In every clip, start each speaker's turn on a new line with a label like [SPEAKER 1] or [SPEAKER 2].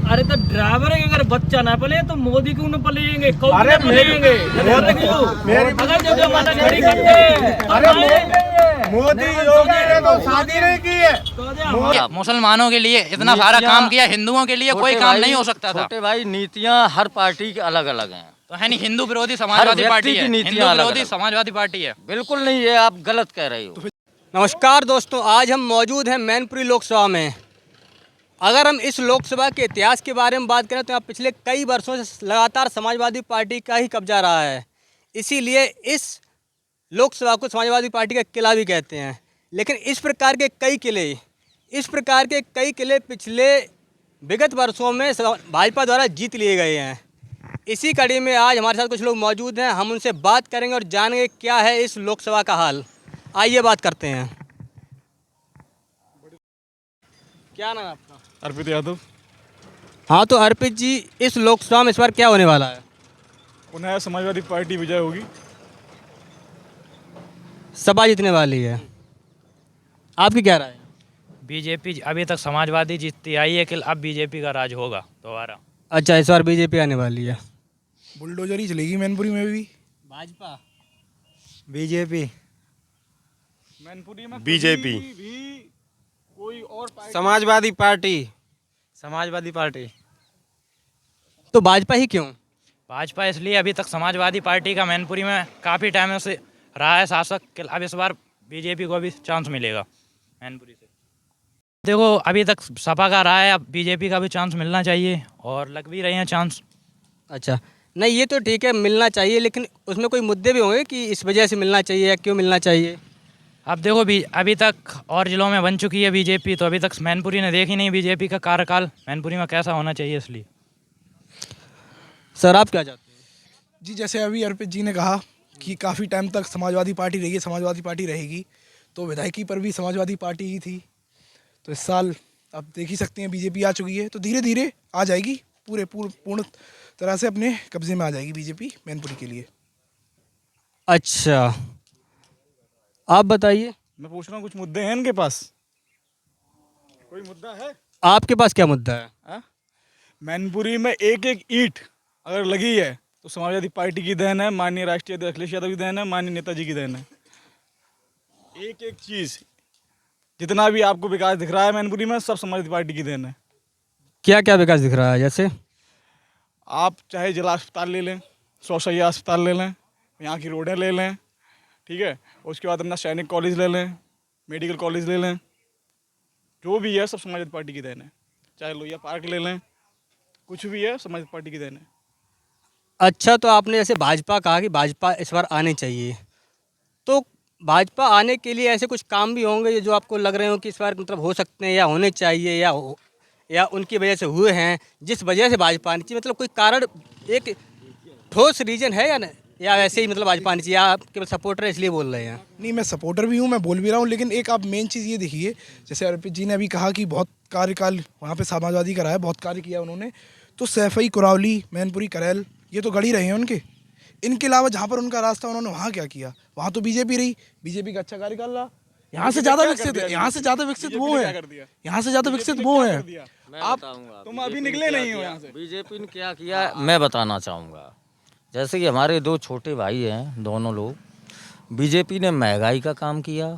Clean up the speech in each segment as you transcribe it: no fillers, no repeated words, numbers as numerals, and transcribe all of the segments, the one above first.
[SPEAKER 1] अरे तो ड्राइवर है, अगर बच्चा ना पले तो मोदी क्यों न पलेंगे, कौन
[SPEAKER 2] अरे
[SPEAKER 1] पलेंगे? अगर जो जमाना खड़ी करते
[SPEAKER 2] मोदी योगी ने तो शादी नहीं की है।
[SPEAKER 3] मुसलमानों के लिए इतना सारा काम किया, हिंदुओं के लिए कोई काम नहीं हो सकता था।
[SPEAKER 4] छोटे भाई, नीतियां हर पार्टी की अलग अलग हैं।
[SPEAKER 3] तो है नहीं, हिंदू विरोधी समाजवादी
[SPEAKER 4] व्यक्ति
[SPEAKER 3] पार्टी
[SPEAKER 4] की
[SPEAKER 3] है,
[SPEAKER 4] नीतियां
[SPEAKER 3] हिंदू
[SPEAKER 4] अलग
[SPEAKER 3] विरोधी
[SPEAKER 4] अलग।
[SPEAKER 3] समाजवादी पार्टी है।
[SPEAKER 4] बिल्कुल नहीं, ये आप गलत कह रहे हो।
[SPEAKER 5] नमस्कार दोस्तों, आज हम मौजूद हैं मैनपुरी लोकसभा में। अगर हम इस लोकसभा के इतिहास के बारे में बात करें तो यहाँ पिछले कई वर्षों से लगातार समाजवादी पार्टी का ही कब्जा रहा है। इसीलिए इस लोकसभा को समाजवादी पार्टी का किला भी कहते हैं। लेकिन इस प्रकार के कई किले पिछले विगत वर्षों में भाजपा द्वारा जीत लिए गए हैं। इसी कड़ी में आज हमारे साथ कुछ लोग मौजूद हैं। हम उनसे बात करेंगे और जानेंगे क्या है इस लोकसभा का हाल। आइए बात करते हैं। क्या नाम है आपका?
[SPEAKER 6] अर्पित यादव।
[SPEAKER 5] हाँ, तो अर्पित जी, इस लोकसभा में इस बार क्या होने वाला है?
[SPEAKER 6] पुनः समाजवादी पार्टी विजय होगी।
[SPEAKER 5] सभा जीतने वाली है। आपकी क्या राय है?
[SPEAKER 3] बीजेपी अभी तक समाजवादी जीतती आई है, कि अब बीजेपी का राज होगा दोबारा।
[SPEAKER 5] अच्छा, इस बार बीजेपी आने वाली है।
[SPEAKER 2] बुलडोजर ही चलेगी मैनपुरी में भी।
[SPEAKER 5] भाजपा,
[SPEAKER 2] बीजेपी,
[SPEAKER 6] मैनपुरी में
[SPEAKER 7] बीजेपी,
[SPEAKER 6] भी कोई और पार्टी।
[SPEAKER 2] समाजवादी पार्टी।
[SPEAKER 5] तो भाजपा ही क्यों?
[SPEAKER 3] भाजपा इसलिए, अभी तक समाजवादी पार्टी का मैनपुरी में काफ़ी टाइम से रहा है शासक, कि अब इस बार बीजेपी को भी चांस मिलेगा मैनपुरी से। देखो, अभी तक सपा का रहा है, अब बीजेपी का भी चांस मिलना चाहिए और लग भी रहे हैं चांस।
[SPEAKER 5] अच्छा, नहीं ये तो ठीक है, मिलना चाहिए, लेकिन उसमें कोई मुद्दे भी होंगे कि इस वजह से मिलना चाहिए या क्यों मिलना चाहिए?
[SPEAKER 3] अब देखो, अभी तक और जिलों में बन चुकी है बीजेपी, तो अभी तक मैनपुरी ने देखी नहीं बीजेपी का कार्यकाल मैनपुरी में कैसा होना चाहिए, इसलिए।
[SPEAKER 5] सर, आप क्या चाहते हैं?
[SPEAKER 8] जी, जैसे अभी अर्पित जी ने कहा कि काफ़ी टाइम तक समाजवादी पार्टी रही है, समाजवादी पार्टी रहेगी, तो विधायकी पर भी समाजवादी पार्टी ही थी। तो इस साल आप देख ही सकते हैं बीजेपी आ चुकी है, तो धीरे धीरे आ जाएगी, पूर्ण तरह से अपने कब्जे में आ जाएगी बीजेपी मैनपुरी के लिए।
[SPEAKER 5] अच्छा, आप बताइए।
[SPEAKER 6] मैं पूछ रहा हूँ, कुछ मुद्दे हैं इनके पास? कोई मुद्दा है?
[SPEAKER 5] आपके पास क्या मुद्दा है?
[SPEAKER 6] मैनपुरी में एक एक ईंट अगर लगी है तो समाजवादी पार्टी की देन है, माननीय राष्ट्रीय अध्यक्ष अखिलेश यादव की देन है, माननीय नेताजी की देन है। एक एक चीज़, जितना भी आपको विकास दिख रहा है मैनपुरी में, सब समाजवादी पार्टी की देन है।
[SPEAKER 5] क्या क्या विकास दिख रहा है? जैसे
[SPEAKER 6] आप चाहे जिला अस्पताल ले लें, 100 शैय्या अस्पताल ले लें, यहाँ की रोडें ले लें, ठीक है, उसके बाद अपना सैनिक कॉलेज ले लें, मेडिकल कॉलेज ले लें, जो भी है सब समाजवादी पार्टी की देन है। चाहे लोहिया पार्क ले लें, कुछ भी है समाजवादी पार्टी की देन है।
[SPEAKER 5] अच्छा, तो आपने जैसे भाजपा कहा कि भाजपा इस बार आनी चाहिए, तो भाजपा आने के लिए ऐसे कुछ काम भी होंगे जो आपको लग रहे हो कि इस बार मतलब हो सकते हैं या होने चाहिए या उनकी वजह से हुए हैं, जिस वजह से भाजपा आनी चाहिए? मतलब कोई कारण, एक ठोस रीजन है या वैसे ही मतलब भाजपा आनी चाहिए, या आप केवल सपोर्टर है इसलिए बोल रहे हैं?
[SPEAKER 8] नहीं, मैं सपोर्टर भी हूँ, मैं बोल भी रहा हूँ, लेकिन एक आप मेन चीज़ ये देखिए, जैसे अर्पित जी ने अभी कहा कि बहुत कार्यकाल वहाँ पे समाजवादी का रहा है, बहुत कार्य किया उन्होंने, तो सैफई, कुरावली, मैनपुरी, करेल, ये तो गढ़ ही रहे हैं उनके। इनके अलावा जहाँ पर उनका रास्ता, उन्होंने वहाँ क्या किया? वहाँ तो बीजेपी रही, बीजेपी का अच्छा कार्यकाल रहा। यहाँ से ज़्यादा विकसित है, यहाँ से ज़्यादा विकसित वो है, यहाँ से ज़्यादा विकसित वो है।
[SPEAKER 6] आप तुम अभी निकले नहीं हो यहाँ से।
[SPEAKER 4] बीजेपी ने क्या किया मैं बताना चाहूँगा। जैसे कि हमारे दो छोटे भाई हैं, दोनों लोग, बीजेपी ने महंगाई का काम किया,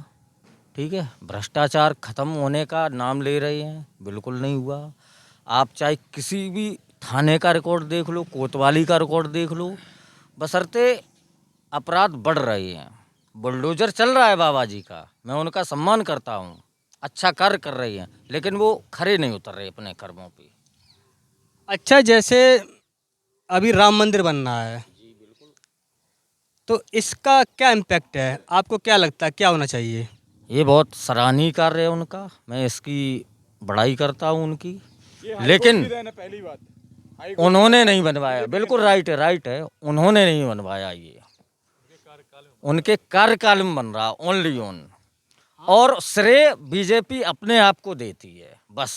[SPEAKER 4] ठीक है, भ्रष्टाचार खत्म होने का नाम ले रहे हैं, बिल्कुल नहीं हुआ। आप चाहे किसी भी थाने का रिकॉर्ड देख लो, कोतवाली का रिकॉर्ड देख लो, बशर्ते अपराध बढ़ रहे हैं। बुलडोजर चल रहा है बाबा जी का, मैं उनका सम्मान करता हूँ, अच्छा कार्य कर रही हैं, लेकिन वो खरे नहीं उतर रहे अपने कर्मों पे।
[SPEAKER 5] अच्छा, जैसे अभी राम मंदिर बन रहा है, तो इसका क्या इम्पैक्ट है? आपको क्या लगता है क्या होना चाहिए?
[SPEAKER 4] ये बहुत सराहनीय कार्य है उनका, मैं इसकी बड़ाई करता हूँ उनकी, लेकिन
[SPEAKER 6] पहली बात
[SPEAKER 4] उन्होंने नहीं बनवाया। बिल्कुल राइट है, उन्होंने नहीं बनवाया, ये उनके कार्यकाल में बन रहा, ओनली ऑन। और श्रेय बीजेपी अपने आप को देती है बस,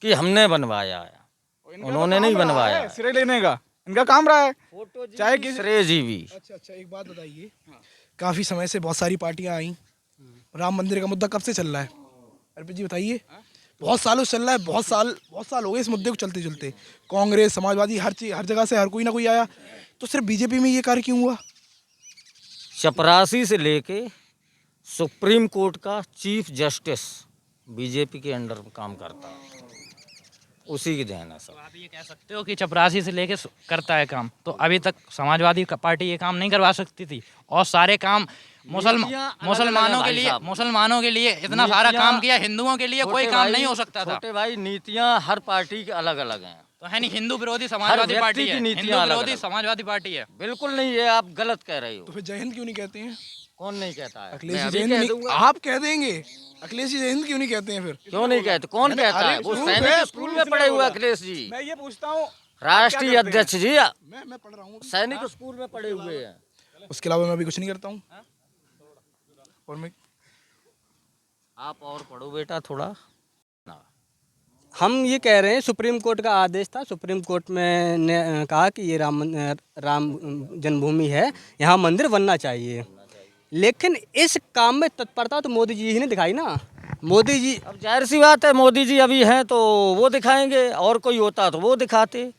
[SPEAKER 4] कि हमने बनवाया है, उन्होंने नहीं बनवाया।
[SPEAKER 6] श्रेय लेने का इनका काम रहा है, चाहे किसी
[SPEAKER 4] श्रेय जीवी।
[SPEAKER 8] अच्छा, एक बात बताइए, काफ़ी समय से बहुत सारी पार्टियां आई, राम मंदिर का मुद्दा कब से चल रहा है? अर्पित जी बताइए, बहुत सालों से चल रहा है, बहुत साल हो गए इस मुद्दे को चलते चलते। कांग्रेस, समाजवादी, हर जगह से हर कोई ना कोई आया, तो सिर्फ बीजेपी में ये कार्य क्यों हुआ?
[SPEAKER 4] चपरासी से लेके सुप्रीम कोर्ट का चीफ जस्टिस बीजेपी के अंडर में काम करता है, उसी की देन है सब।
[SPEAKER 3] आप ये कह सकते हो कि चपरासी से लेके करता है काम, तो अभी तक समाजवादी पार्टी ये काम नहीं करवा सकती थी? और सारे काम मुसलमानों के लिए इतना सारा काम किया, हिंदुओं के लिए कोई काम नहीं हो सकता था?
[SPEAKER 4] छोटे भाई, नीतियां हर पार्टी के अलग अलग हैं।
[SPEAKER 3] तो है नहीं, हिंदू विरोधी समाजवादी पार्टी है,
[SPEAKER 4] नीतियां
[SPEAKER 3] हिंदू
[SPEAKER 4] अलग
[SPEAKER 3] विरोधी
[SPEAKER 4] अलग।
[SPEAKER 3] समाजवादी पार्टी है?
[SPEAKER 4] बिल्कुल नहीं है, आप गलत कह रहे हो।
[SPEAKER 8] तो फिर जय हिंद क्यों नहीं कहते हैं?
[SPEAKER 4] कौन नहीं कहता है?
[SPEAKER 8] अखिलेश
[SPEAKER 4] मैं
[SPEAKER 8] जी
[SPEAKER 4] अभी
[SPEAKER 8] जय हिंद
[SPEAKER 4] कह
[SPEAKER 8] नहीं,
[SPEAKER 4] दूंगा।
[SPEAKER 8] आप कह देंगे। अखिलेश जी जय हिंद क्यों नहीं कहते हैं फिर?
[SPEAKER 4] क्यों नहीं कहते? कौन
[SPEAKER 8] मैंने-
[SPEAKER 4] कहता है?
[SPEAKER 8] अरे,
[SPEAKER 4] वो
[SPEAKER 8] प्रूफ
[SPEAKER 4] सैनिक
[SPEAKER 8] है,
[SPEAKER 4] स्कूल में पढ़े हुए अखिलेश जी,
[SPEAKER 6] मैं ये पूछता हूँ,
[SPEAKER 4] राष्ट्रीय अध्यक्ष जी,
[SPEAKER 8] मैं पढ़ रहा हूँ,
[SPEAKER 4] सैनिक स्कूल में पढ़े हुए हैं।
[SPEAKER 8] उसके अलावा मैं अभी कुछ नहीं करता हूँ। और मैं
[SPEAKER 4] आप और पढ़ो बेटा थोड़ा।
[SPEAKER 5] हम ये कह रहे हैं, सुप्रीम कोर्ट का आदेश था, सुप्रीम कोर्ट में ने कहा कि ये राम जन्मभूमि है, यहाँ मंदिर बनना चाहिए। लेकिन इस काम में तत्परता तो मोदी जी ही ने दिखाई ना। मोदी जी,
[SPEAKER 4] अब जाहिर सी बात है, मोदी जी अभी हैं तो वो दिखाएंगे, और कोई होता तो वो दिखाते।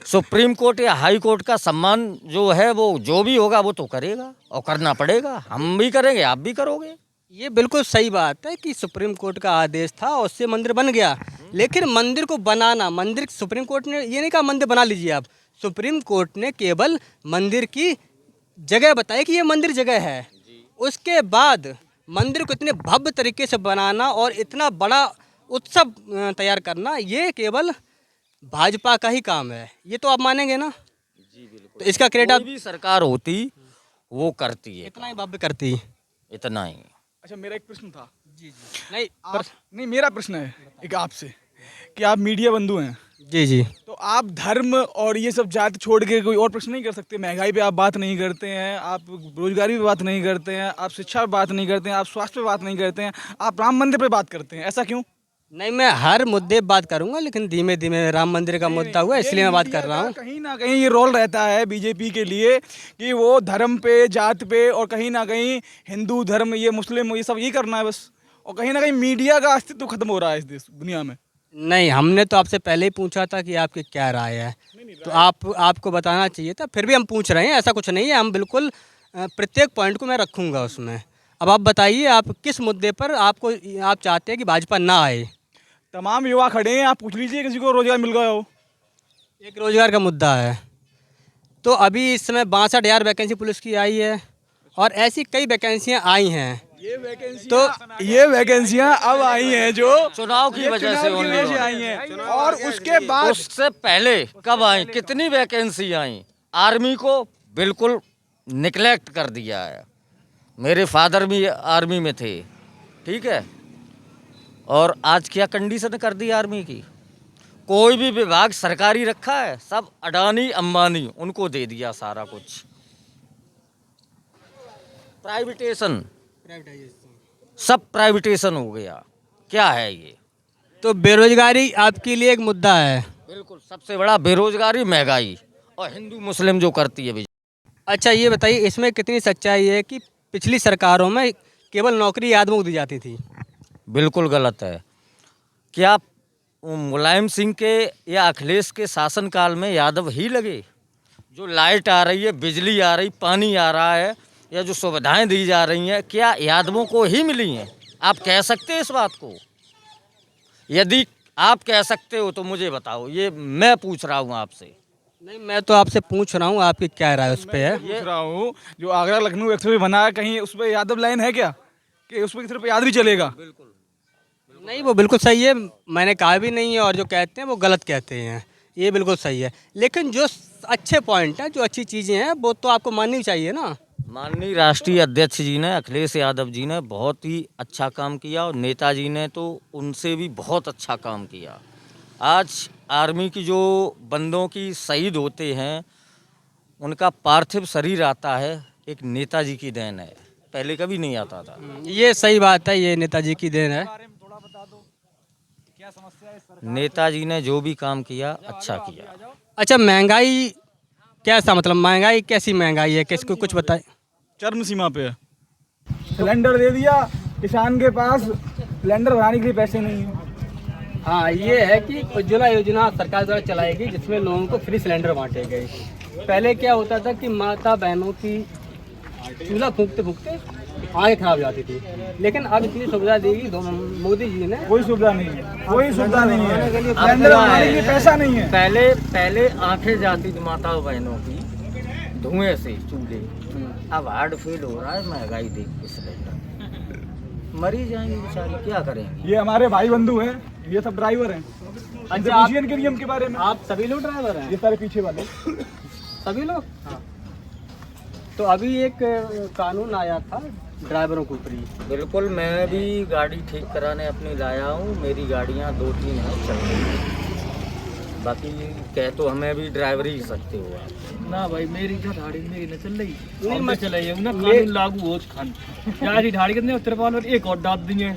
[SPEAKER 4] सुप्रीम कोर्ट या हाई कोर्ट का सम्मान जो है, वो जो भी होगा वो तो करेगा और करना पड़ेगा। हम भी करेंगे, आप भी करोगे।
[SPEAKER 5] ये बिल्कुल सही बात है कि सुप्रीम कोर्ट का आदेश था, उससे मंदिर बन गया। लेकिन मंदिर को बनाना, मंदिर सुप्रीम कोर्ट ने ये नहीं कहा मंदिर बना लीजिए आप। सुप्रीम कोर्ट ने केवल मंदिर की जगह बताई कि ये मंदिर जगह है। उसके बाद मंदिर को इतने भव्य तरीके से बनाना और इतना बड़ा उत्सव तैयार करना, ये केवल भाजपा का ही काम है। ये तो आप मानेंगे ना?
[SPEAKER 4] जी बिल्कुल।
[SPEAKER 5] तो इसका क्रेडिट आप
[SPEAKER 4] कोई भी सरकार होती वो करती है,
[SPEAKER 5] इतना ही भव्य करती।
[SPEAKER 4] इतना ही।
[SPEAKER 6] अच्छा मेरा एक प्रश्न था।
[SPEAKER 5] नहीं
[SPEAKER 6] नहीं, मेरा प्रश्न है एक आपसे, कि आप मीडिया बंधु हैं,
[SPEAKER 5] जी जी,
[SPEAKER 6] तो आप धर्म और ये सब जाति छोड़ के कोई और प्रश्न नहीं कर सकते? महंगाई पे आप बात नहीं करते हैं, आप रोजगारी पे बात नहीं करते हैं, आप शिक्षा पे बात नहीं करते हैं, आप स्वास्थ्य पे बात नहीं करते हैं, आप राम मंदिर पे बात करते हैं, ऐसा क्यों?
[SPEAKER 5] नहीं, मैं हर मुद्दे पे बात करूंगा, लेकिन धीमे धीमे राम मंदिर का मुद्दा हुआ इसलिए मैं बात कर रहा हूँ।
[SPEAKER 6] कहीं ना कहीं ये रोल रहता है बीजेपी के लिए कि वो धर्म पे, जात पे, और कहीं ना कहीं हिंदू धर्म, ये मुस्लिम, ये सब ये करना है बस। और कहीं ना कहीं मीडिया का अस्तित्व खत्म हो रहा है इस देश दुनिया में।
[SPEAKER 5] नहीं, हमने तो आपसे पहले ही पूछा था कि आपकी क्या राय है, तो आपको बताना चाहिए था। फिर भी हम पूछ रहे हैं, ऐसा कुछ नहीं है। हम बिल्कुल प्रत्येक पॉइंट को मैं रखूँगा उसमें। अब आप बताइए, आप किस मुद्दे पर आप चाहते हैं कि भाजपा ना आए?
[SPEAKER 6] तमाम युवा खड़े हैं, आप पूछ लीजिए किसी को रोजगार मिल गया हो।
[SPEAKER 5] एक रोजगार का मुद्दा है। तो अभी इस समय 62,000 वैकेंसी पुलिस की आई है, और ऐसी कई वैकेंसियाँ आई हैं।
[SPEAKER 6] ये वैकेंसियां अब आई हैं जो
[SPEAKER 4] चुनाव की वजह से
[SPEAKER 6] चुनाव की वजह से आई हैं, और उसके बाद
[SPEAKER 4] उससे पहले कब आई, कितनी वैकेंसी आई? आर्मी को बिल्कुल निगलेक्ट कर दिया है। मेरे फादर भी आर्मी में थे, ठीक है, और आज क्या कंडीशन कर दी आर्मी की? कोई भी विभाग सरकारी रखा है, सब अडानी अंबानी उनको दे दिया सारा कुछ। प्राइवेटेशन, सब प्राइवेटेशन हो गया। क्या है ये?
[SPEAKER 5] तो बेरोजगारी आपके लिए एक मुद्दा है?
[SPEAKER 4] बिल्कुल, सबसे बड़ा बेरोजगारी, महंगाई, और हिंदू मुस्लिम जो करती है।
[SPEAKER 5] अच्छा ये बताइए, इसमें कितनी सच्चाई है कि पिछली सरकारों में केवल नौकरी यादवों को दी जाती थी?
[SPEAKER 4] बिल्कुल गलत है। क्या मुलायम सिंह के या अखिलेश के शासनकाल में यादव ही लगे? जो लाइट आ रही है, बिजली आ रही, पानी आ रहा है, या जो सुविधाएं दी जा रही हैं, क्या यादवों को ही मिली हैं? आप कह सकते हैं इस बात को? यदि आप कह सकते हो तो मुझे बताओ, ये मैं पूछ रहा हूँ आपसे।
[SPEAKER 5] नहीं, मैं तो आपसे पूछ रहा हूँ आपकी क्या राय उस पर है।
[SPEAKER 6] पूछ रहा हूँ, जो आगरा लखनऊ एक्सप्रेस बना है, कहीं उस पर यादव लाइन है क्या, कि उस पर सिर्फ याद भी चलेगा?
[SPEAKER 5] नहीं, वो बिल्कुल सही है, मैंने कहा भी नहीं है, और जो कहते हैं वो गलत कहते हैं, ये बिल्कुल सही है। लेकिन जो अच्छे पॉइंट हैं, जो अच्छी चीज़ें हैं, वो तो आपको माननी चाहिए ना।
[SPEAKER 4] माननीय राष्ट्रीय अध्यक्ष जी ने, अखिलेश यादव जी ने बहुत ही अच्छा काम किया, और नेताजी ने तो उनसे भी बहुत अच्छा काम किया। आज आर्मी की जो बंदों की शहीद होते हैं, उनका पार्थिव शरीर आता है, एक नेताजी की देन है, पहले कभी नहीं आता था।
[SPEAKER 5] ये सही बात है, ये नेताजी की देन है।
[SPEAKER 4] नेताजी ने जो भी काम किया, अच्छा किया।
[SPEAKER 5] अच्छा, महंगाई कैसा, मतलब महंगाई कैसी महंगाई है, किसको कुछ बताए?
[SPEAKER 6] चरम सीमा पे है। सिलेंडर दे दिया, किसान के पास सिलेंडर भराने के लिए पैसे नहीं है।
[SPEAKER 5] हाँ, ये है कि उज्ज्वला योजना सरकार द्वारा चलाएगी जिसमें लोगों को फ्री सिलेंडर बांटे गए। पहले क्या होता था कि माता बहनों की चूल्हा फूंकते फूंकते आँखें खराब हो जाती थी, लेकिन अब इतनी सुविधा देगी मोदी जी ने।
[SPEAKER 6] कोई सुविधा नहीं है, कोई सुविधा नहीं है,
[SPEAKER 4] अब
[SPEAKER 6] सिलेंडर
[SPEAKER 4] क्या
[SPEAKER 6] बनाने
[SPEAKER 4] है?
[SPEAKER 6] के लिए पैसा नहीं है।
[SPEAKER 4] पहले आंखें जाती थी माता बहनों की धुएं से चूल्हे, अब हार्ट फेल हो रहा है महंगाई देख के सिलेंडर, मरी जाएंगे बेचारी, क्या करेंगे।
[SPEAKER 6] ये हमारे भाई बंधु हैं, ये सब ड्राइवर हैं।
[SPEAKER 5] अच्छा, आप-
[SPEAKER 6] के नियम के बारे में
[SPEAKER 5] आप सभी लोग ड्राइवर हैं?
[SPEAKER 6] ये सारे पीछे वाले
[SPEAKER 5] सभी लोग? हाँ। तो अभी एक कानून आया था ड्राइवरों के ऊपर ही।
[SPEAKER 4] बिल्कुल, मैं भी गाड़ी ठीक कराने अपनी लाया हूँ, मेरी गाड़ियाँ 2-3 हैं चल रही हैं, बाकी कह तो हमें भी ड्राइवर ही सकते हो आप।
[SPEAKER 1] ना भाई मेरी जो ढाड़ी मेरी न चल रही
[SPEAKER 5] नहीं,
[SPEAKER 1] हम
[SPEAKER 5] मैं-
[SPEAKER 1] तो चले ना कानून लागू हो खान यार ही ढाड़ी कितने तिरपाल और एक और डाल दिए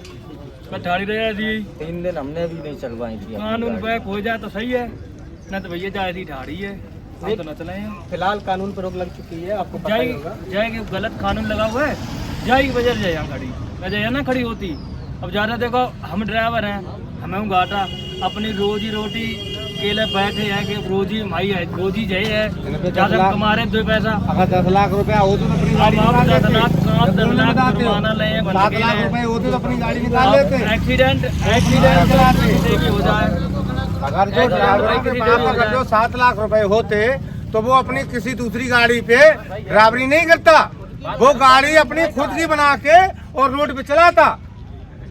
[SPEAKER 1] मैं ढाड़ी रह दी
[SPEAKER 4] 3 दिन हमने भी नहीं चलवाई थी अपनी
[SPEAKER 1] कानून
[SPEAKER 4] गाड़ी।
[SPEAKER 1] बैक हो जाए तो सही है, ना तो भैया जाए थी ढाड़ी है, हम तो न चले हैं।
[SPEAKER 5] फिलहाल कानून पर रोक लग चुकी है, आपको पता ही होगा।
[SPEAKER 1] जाएगी गलत कानून लगा हुआ है, जाएगी वजह जाए यहाँ खड़ी वजह यहाँ ना खड़ी होती। अब ज़्यादा देखो हम ड्राइवर हैं, हमें घाटा अपनी रोजी रोटी के लिए बैठे हैं कि रोजी भाई है, रोजी जय है, ज़्यादा कमा रहे 2 पैसा।
[SPEAKER 2] अगर 10 लाख रुपया हो तो अपनी गाड़ी
[SPEAKER 1] अब आप
[SPEAKER 2] निकाल
[SPEAKER 1] 10 लाख
[SPEAKER 2] लेते।
[SPEAKER 1] 10 लाख जुर्माना लें
[SPEAKER 2] 7 लाख रुपए होते तो अपनी गाड़ी निकाल लेते।
[SPEAKER 1] एक्सीडेंट से भी हो जाए।
[SPEAKER 2] अगर जो ड्राइवरों के पास अगर जो 7 लाख रुपए होते तो वो अपनी किसी दूसरी गाड़ी पे ड्राइवरी नहीं करता, वो गाड़ी अपनी खुद की बना के और रोड पे चलाता।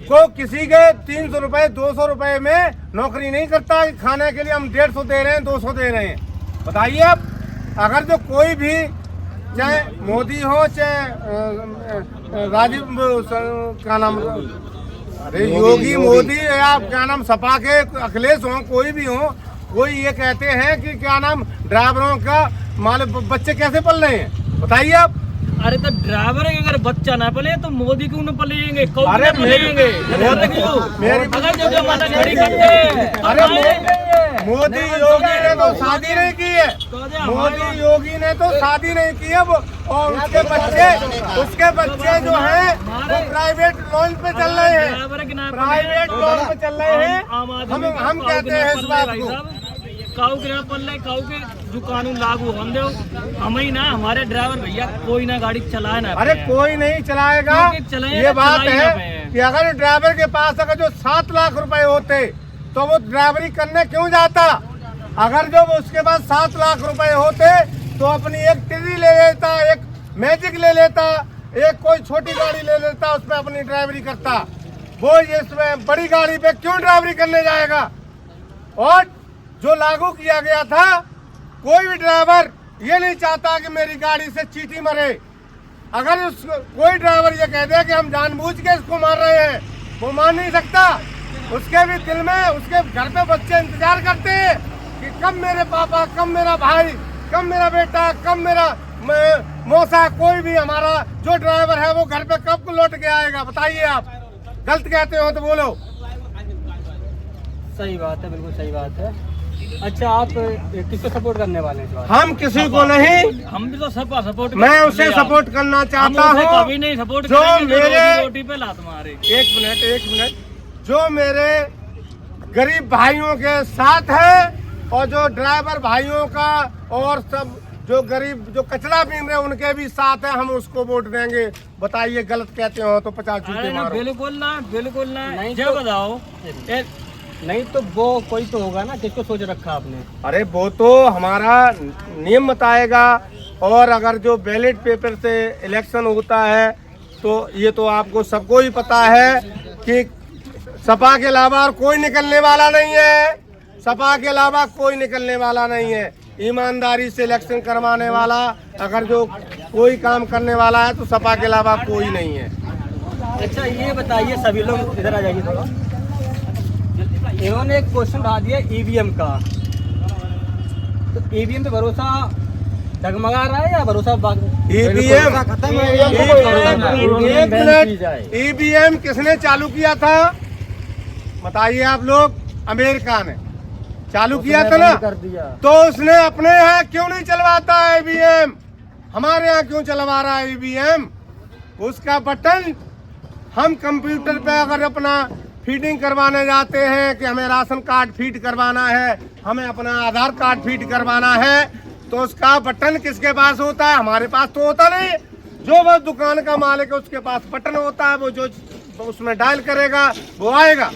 [SPEAKER 2] को किसी के 300 रुपए 200 रुपए में नौकरी नहीं करता कि खाने के लिए हम 150 दे रहे हैं 200 दे रहे हैं। बताइए आप, अगर जो कोई भी चाहे मोदी हो चाहे राजीव क्या नाम, अरे योगी मोदी या क्या नाम सपा के अखिलेश हो, कोई भी हो, कोई ये कहते हैं कि क्या नाम ड्राइवरों का माल बच्चे कैसे पल रहे हैं, बताइए आप।
[SPEAKER 1] अरे तो ड्राइवर के अगर बच्चा ना पले तो मोदी क्यों न पलेंगे, कौन
[SPEAKER 2] अरे
[SPEAKER 1] न पलेंगे?
[SPEAKER 2] मेरी
[SPEAKER 1] अगर जो माता खड़ी करते हैं,
[SPEAKER 2] अरे
[SPEAKER 1] अरे
[SPEAKER 2] मोदी योगी ने तो शादी नहीं की है, मोदी योगी ने तो शादी नहीं की है वो, और उसके बच्चे जो हैं वो प्राइवेट लोन पे चल रहे हैं, प्राइवेट लोन पे चल रहे हैं। हम कहते हैं इस बात को,
[SPEAKER 1] काऊ के ना पल्ले काऊ के जो कानून लागू हम दो हम ही ना हमारे ड्राइवर भैया कोई ना गाड़ी चलाए ना।
[SPEAKER 2] अरे कोई नहीं चलाएगा,
[SPEAKER 1] क्योंकि चलाएगा,
[SPEAKER 2] ये बात
[SPEAKER 1] चला ही ना
[SPEAKER 2] है
[SPEAKER 1] पे।
[SPEAKER 2] कि अगर ड्राइवर के पास अगर जो 7 लाख रुपए होते तो वो ड्राइवरी करने क्यों जाता। अगर जो उसके पास 7 लाख रुपए होते तो अपनी एक टिरी ले लेता, एक मैजिक ले लेता, एक कोई छोटी गाड़ी ले लेता, उसमें अपनी ड्राइवरी करता। वो इसमें बड़ी गाड़ी पे क्यों ड्राइवरी करने जाएगा। और जो लागू किया गया था, कोई भी ड्राइवर ये नहीं चाहता कि मेरी गाड़ी से चींटी मरे। अगर कोई ड्राइवर ये कह दे कि हम जानबूझ के इसको मार रहे हैं, वो मान नहीं सकता। उसके भी दिल में, उसके घर पे बच्चे इंतजार करते हैं कि कब मेरे पापा, कब मेरा भाई, कब मेरा बेटा, कब मेरा मौसा, कोई भी हमारा जो ड्राइवर है वो घर पे कब लौट के आएगा। बताइए आप, गलत कहते हो तो बोलो।
[SPEAKER 5] सही बात है, बिल्कुल सही बात है। अच्छा, आप किसको सपोर्ट करने वाले हैं इस बार?
[SPEAKER 2] हम किसी को नहीं,
[SPEAKER 1] हम भी तो सबका सपोर्ट
[SPEAKER 2] मैं उसे सपोर्ट करना चाहता
[SPEAKER 1] हम उसे
[SPEAKER 2] हूँ
[SPEAKER 1] कभी नहीं सपोर्ट
[SPEAKER 2] जो
[SPEAKER 1] करेंगे जो
[SPEAKER 2] मेरे-
[SPEAKER 1] रोटी पे लात मारे।
[SPEAKER 2] एक मिनट, जो मेरे गरीब भाइयों के साथ है और जो ड्राइवर भाइयों का और सब जो गरीब जो कचरा पीन रहे हैं उनके भी साथ है, हम उसको वोट देंगे। बताइए, गलत कहते हो तो 50
[SPEAKER 1] अरे
[SPEAKER 2] जूते
[SPEAKER 1] ना
[SPEAKER 2] मारो।
[SPEAKER 1] बिल्कुल ना, बिल्कुल ना।
[SPEAKER 5] नहीं
[SPEAKER 1] जो
[SPEAKER 5] तो-
[SPEAKER 1] बताओ
[SPEAKER 5] नहीं तो वो कोई तो होगा ना, किसको सोच रखा आपने?
[SPEAKER 2] अरे वो तो हमारा नियम बताएगा, और अगर जो बैलेट पेपर से इलेक्शन होता है तो ये तो आपको सबको ही पता है कि सपा के अलावा और कोई निकलने वाला नहीं है, सपा के अलावा कोई निकलने वाला नहीं है। ईमानदारी से इलेक्शन करवाने वाला अगर जो कोई काम करने वाला है तो सपा के अलावा कोई नहीं है।
[SPEAKER 5] अच्छा, ये बताइए, सभी लोग इधर आ जाइए थोड़ा। इन्होंने एक क्वेश्चन उठा दिया ईवीएम का, तो ईवीएम पे भरोसा डगमगा रहा है या भरोसा
[SPEAKER 2] ईवीएम, एक मिनट, ईवीएम किसने चालू किया था बताइए आप लोग। अमेरिका ने चालू किया था ना, तो उसने अपने यहाँ क्यों नहीं चलवाता है ईवीएम, हमारे यहाँ क्यों चलवा रहा है ईवीएम। उसका बटन हम कंप्यूटर पे अगर अपना फीडिंग करवाने जाते हैं कि हमें राशन कार्ड फीड करवाना है, हमें अपना आधार कार्ड फीड करवाना है, तो उसका बटन किसके पास होता है? हमारे पास तो होता नहीं। जो वो दुकान का मालिक है उसके पास बटन होता है, वो जो उसमें डायल करेगा वो आएगा।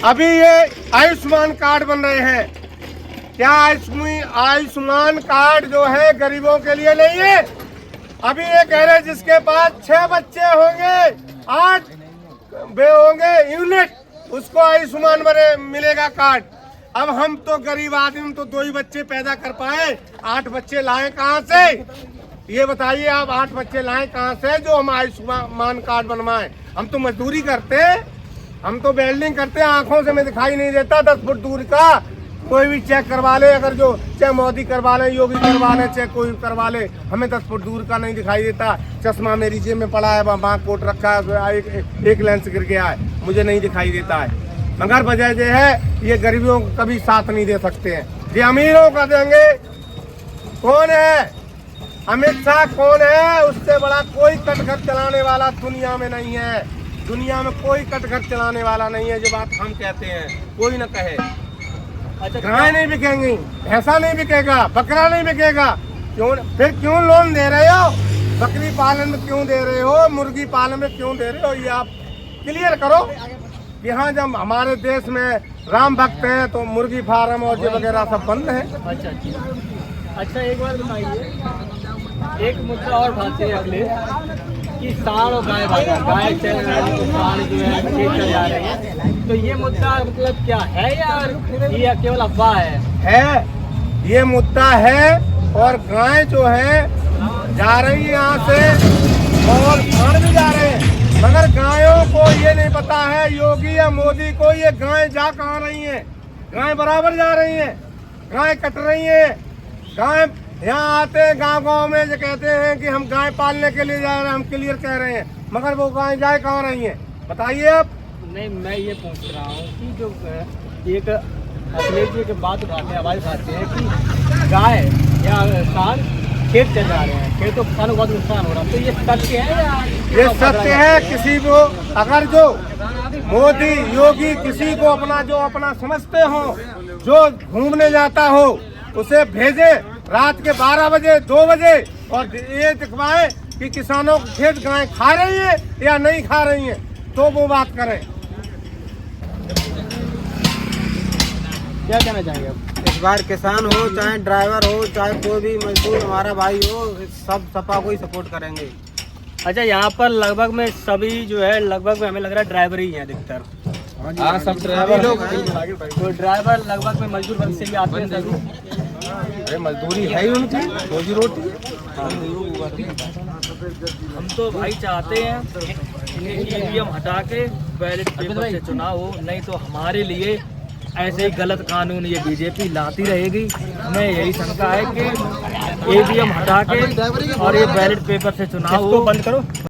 [SPEAKER 2] अभी ये आयुष्मान कार्ड बन रहे हैं, क्या आयुष्मान कार्ड जो है गरीबों के लिए नहीं है? अभी ये कह रहे जिसके पास 6 बच्चे होंगे, 8 वे होंगे यूनिट, उसको आयुष्मान मिलेगा कार्ड। अब हम तो गरीब आदमी तो 2 ही बच्चे पैदा कर पाए, 8 बच्चे लाएं कहाँ से? ये बताइए आप, 8 बच्चे लाएं कहाँ से जो हम आयुष्मान कार्ड बनवाएं? हम तो मजदूरी करते हैं, हम तो वेल्डिंग करते हैं, आंखों से हमें दिखाई नहीं देता 10 फुट दूर का। कोई भी चेक करवा ले, अगर जो चाहे मोदी करवा ले, योगी करवा ले, चाहे कोई करवा ले, हमें 10 फुट दूर का नहीं दिखाई देता। चश्मा मेरी जेब में पड़ा है, वहाँ कोट रखा है, एक लेंस गिर गया है, मुझे नहीं दिखाई देता है। मगर वजह यह है ये गरीबों को कभी साथ नहीं दे सकते हैं, ये अमीरों का देंगे। कौन है अमित शाह? कौन है? उससे बड़ा कोई कटघर चलाने वाला दुनिया में नहीं है। दुनिया में कोई कटघर चलाने वाला नहीं है। जो बात हम कहते हैं कोई न कहे। अच्छा, गाय नहीं बिकेंगी, भैंसा नहीं बिकेगा, बकरा नहीं बिकेगा, क्यों? फिर क्यों लोन दे रहे हो? बकरी पालन में क्यों दे रहे हो? मुर्गी पालन में क्यों दे रहे हो? ये आप क्लियर करो कि हाँ, जब हमारे देश में राम भक्त हैं तो मुर्गी फार्म और ये वगैरह सब बंद है।
[SPEAKER 5] अच्छा, एक बार बताइए, एक मुद्दा और भागते हैं अगले कि सांड और गाय भागा, गाय चल रहा है तो सांड जो है खेत चल जा रहे हैं, तो ये मुद्दा मतलब क्या है या केवल अफवाह है?
[SPEAKER 2] ये मुद्दा है। और गाय जो है जा रही है यहाँ से और सांड भी जा रहे हैं, मगर गायों को ये नहीं पता है, योगी या मोदी को, ये गाय जा कहाँ रही है। गाय बराबर जा रही है, गाय कट रही है। गाय यहाँ आते हैं गांव में, जो कहते हैं कि हम गाय पालने के लिए जा रहे हैं, हम क्लियर कह रहे हैं, मगर वो गाय जाए कहाँ रही है बताइए आप।
[SPEAKER 5] नहीं, मैं ये पूछ रहा हूँ कि जो एक अखिलेश जी की बात उठाते हैं, आवाज़ उठाते हैं कि गाय या सांड खेत चल जा रहे हैं, खेतों को किसानों को बहुत नुकसान हो रहा है, तो ये सत्य है या?
[SPEAKER 2] ये सत्य है। किसी को अगर जो मोदी योगी किसी को अपना समझते हो, जो घूमने जाता हो, उसे भेजे रात के 12 बजे 2 बजे और ये दिखवाए कि किसानों के खेत गाय खा रही है या नहीं खा रही है, तो वो बात करें।
[SPEAKER 5] क्या कहना चाहेंगे आप?
[SPEAKER 7] इस बार किसान हो, चाहे ड्राइवर हो, चाहे कोई भी मजदूर हमारा भाई हो, सब सपा को ही सपोर्ट करेंगे।
[SPEAKER 5] अच्छा, यहाँ पर लगभग में सभी जो है, लगभग में हमें लग रहा है ड्राइवर ही हैं अधिकतर।
[SPEAKER 7] हाँ, सब ड्राइवर लोग।
[SPEAKER 5] तो ड्राइवर लगभग में मजदूर वर्ग से ही आते हैं सभी।
[SPEAKER 2] अरे मजदूरी है ही उनकी, रोजी रोटी।
[SPEAKER 1] हम तो भाई चाहते हैं कि ईवीएम हटा के बैलेट पेपर से चुनाव हो, नहीं तो हमारे लिए ऐसे ही गलत कानून ये बीजेपी लाती रहेगी। हमें यही शंका है कि ईवीएम हटा के और ये बैलेट पेपर से चुनाव हो।
[SPEAKER 5] बंद करो।